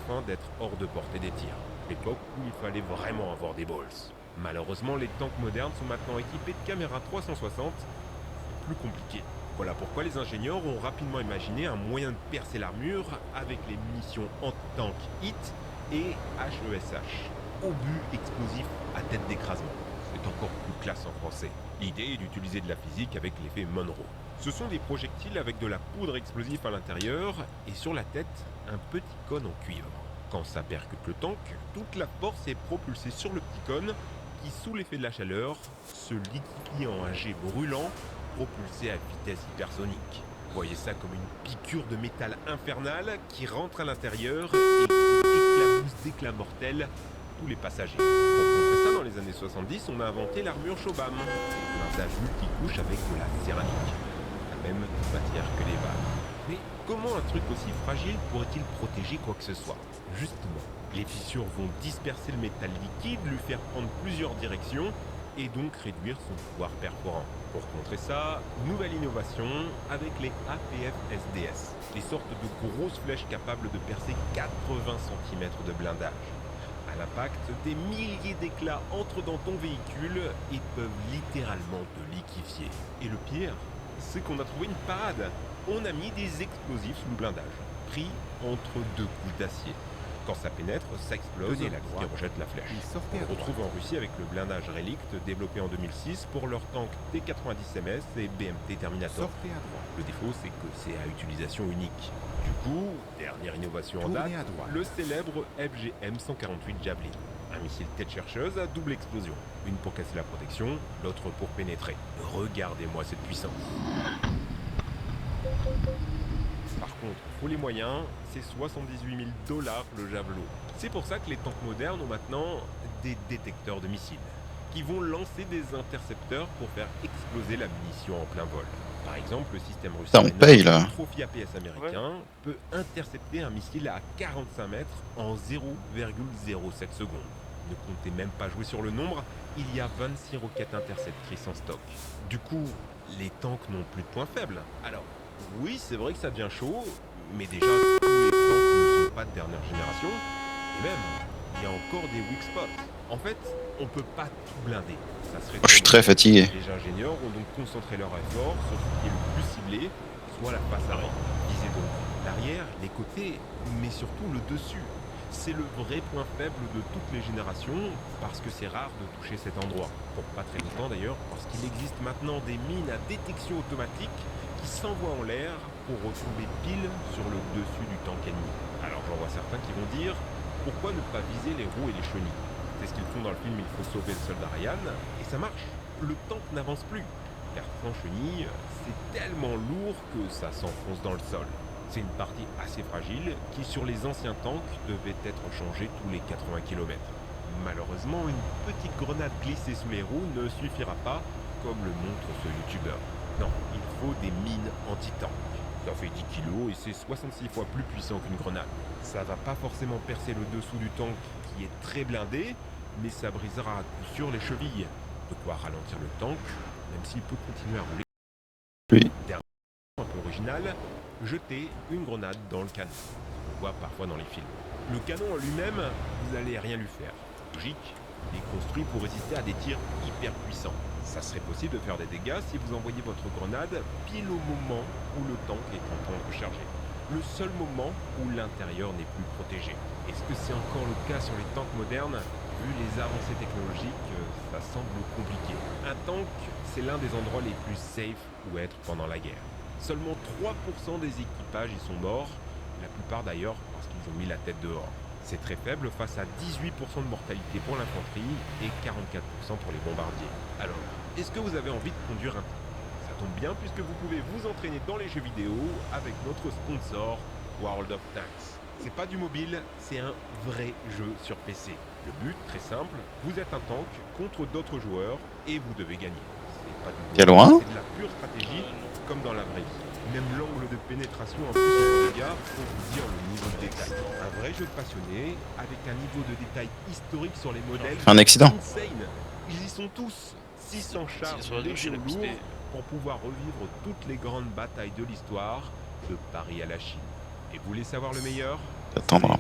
afin d'être hors de portée des tirs. L'époque où il fallait vraiment avoir des balls. Malheureusement, les tanks modernes sont maintenant équipés de caméras 360, c'est plus compliqué. Voilà pourquoi les ingénieurs ont rapidement imaginé un moyen de percer l'armure avec les munitions anti-tank HIT et HESH, obus explosifs à tête d'écrasement. C'est encore plus classe en français. L'idée est d'utiliser de la physique avec l'effet Monroe. Ce sont des projectiles avec de la poudre explosive à l'intérieur et sur la tête, un petit cône en cuivre. Quand ça percute le tank, toute la force est propulsée sur le petit cône qui, sous l'effet de la chaleur, se liquéfie en un jet brûlant propulsé à vitesse hypersonique. Voyez ça comme une piqûre de métal infernal qui rentre à l'intérieur et qui éclabousse d'éclats mortels tous les passagers. Pour contrer ça, dans les années 70, on a inventé l'armure Chobham, un blindage multicouche avec de la céramique, la même matière que les balles. Mais comment un truc aussi fragile pourrait-il protéger quoi que ce soit? Justement, les fissures vont disperser le métal liquide, lui faire prendre plusieurs directions et donc réduire son pouvoir perforant. Pour contrer ça, nouvelle innovation avec les APF-SDS, des sortes de grosses flèches capables de percer 80 cm de blindage. À l'impact, des milliers d'éclats entrent dans ton véhicule et peuvent littéralement te liquéfier. Et le pire, c'est qu'on a trouvé une parade. On a mis des explosifs sous le blindage, pris entre deux couches d'acier. Quand ça pénètre, ça explose et la qui rejette la flèche. On le retrouve en Russie avec le blindage Relict développé en 2006 pour leurs tanks T-90MS et BMT Terminator. Le défaut, c'est que c'est à utilisation unique. Du coup, dernière innovation en date, le célèbre FGM-148 Javelin. Un missile tête chercheuse à double explosion. Une pour casser la protection, l'autre pour pénétrer. Regardez-moi cette puissance. Par contre, pour les moyens, c'est 78 000 $ le javelot. C'est pour ça que les tanks modernes ont maintenant des détecteurs de missiles, qui vont lancer des intercepteurs pour faire exploser la munition en plein vol. Par exemple, le système russe le Trophy APS américain peut intercepter un missile à 45 mètres en 0,07 secondes. Ne comptez même pas jouer sur le nombre, il y a 26 roquettes interceptrices en stock. Du coup, les tanks n'ont plus de points faibles. Alors, oui, c'est vrai que ça devient chaud, mais déjà, tous les tanks ne sont pas de dernière génération, et même, il y a encore des weak spots. En fait, on peut pas tout blinder. Ça serait Je suis très fatigué. Les ingénieurs ont donc concentré leur effort sur ce qui est le plus ciblé, soit la face arrière. Visez donc l'arrière, les côtés, mais surtout le dessus. C'est le vrai point faible de toutes les générations, parce que c'est rare de toucher cet endroit. Pour pas très longtemps d'ailleurs, parce qu'il existe maintenant des mines à détection automatique qui s'envoient en l'air pour retomber pile sur le dessus du tank ennemi. Alors j'en vois certains qui vont dire, pourquoi ne pas viser les roues et les chenilles? C'est ce qu'ils font dans le film Il faut sauver le soldat Ryan, et ça marche. Le tank n'avance plus, car sans chenilles, c'est tellement lourd que ça s'enfonce dans le sol. C'est une partie assez fragile qui, sur les anciens tanks, devait être changée tous les 80 km. Malheureusement, une petite grenade glissée sous les roues ne suffira pas, comme le montre ce youtubeur. Non, il faut des mines anti-tank. Ça fait 10 kg et c'est 66 fois plus puissant qu'une grenade. Ça va pas forcément percer le dessous du tank qui est très blindé, mais ça brisera à coup sûr les chevilles. De quoi ralentir le tank, même s'il peut continuer à rouler. Oui. Un peu original, jeter une grenade dans le canon. On voit parfois dans les films. Le canon en lui-même, vous n'allez rien lui faire. Logique, il est construit pour résister à des tirs hyper puissants. Ça serait possible de faire des dégâts si vous envoyez votre grenade pile au moment où le tank est en train de recharger. Le seul moment où l'intérieur n'est plus protégé. Est-ce que c'est encore le cas sur les tanks modernes? Vu les avancées technologiques, ça semble compliqué. Un tank, c'est l'un des endroits les plus safe où être pendant la guerre. Seulement 3% des équipages y sont morts, la plupart d'ailleurs parce qu'ils ont mis la tête dehors. C'est très faible face à 18% de mortalité pour l'infanterie et 44% pour les bombardiers. Alors, est-ce que vous avez envie de conduire un tank? Ça tombe bien puisque vous pouvez vous entraîner dans les jeux vidéo avec notre sponsor World of Tanks. C'est pas du mobile, c'est un vrai jeu sur PC. Le but, très simple, vous êtes un tank contre d'autres joueurs et vous devez gagner. C'est pas du T'es loin? C'est de la pure stratégie, comme dans la vraie vie. Même l'angle de pénétration en plus de dégâts pour vous dire le niveau de détail. Un vrai jeu de passionné, avec un niveau de détail historique sur les modèles. Un accident. Insane. Ils y sont tous. 600 chars légers ou lourds pour pouvoir revivre toutes les grandes batailles de l'histoire, de Paris à la Chine. Et vous voulez savoir le meilleur? Attendre un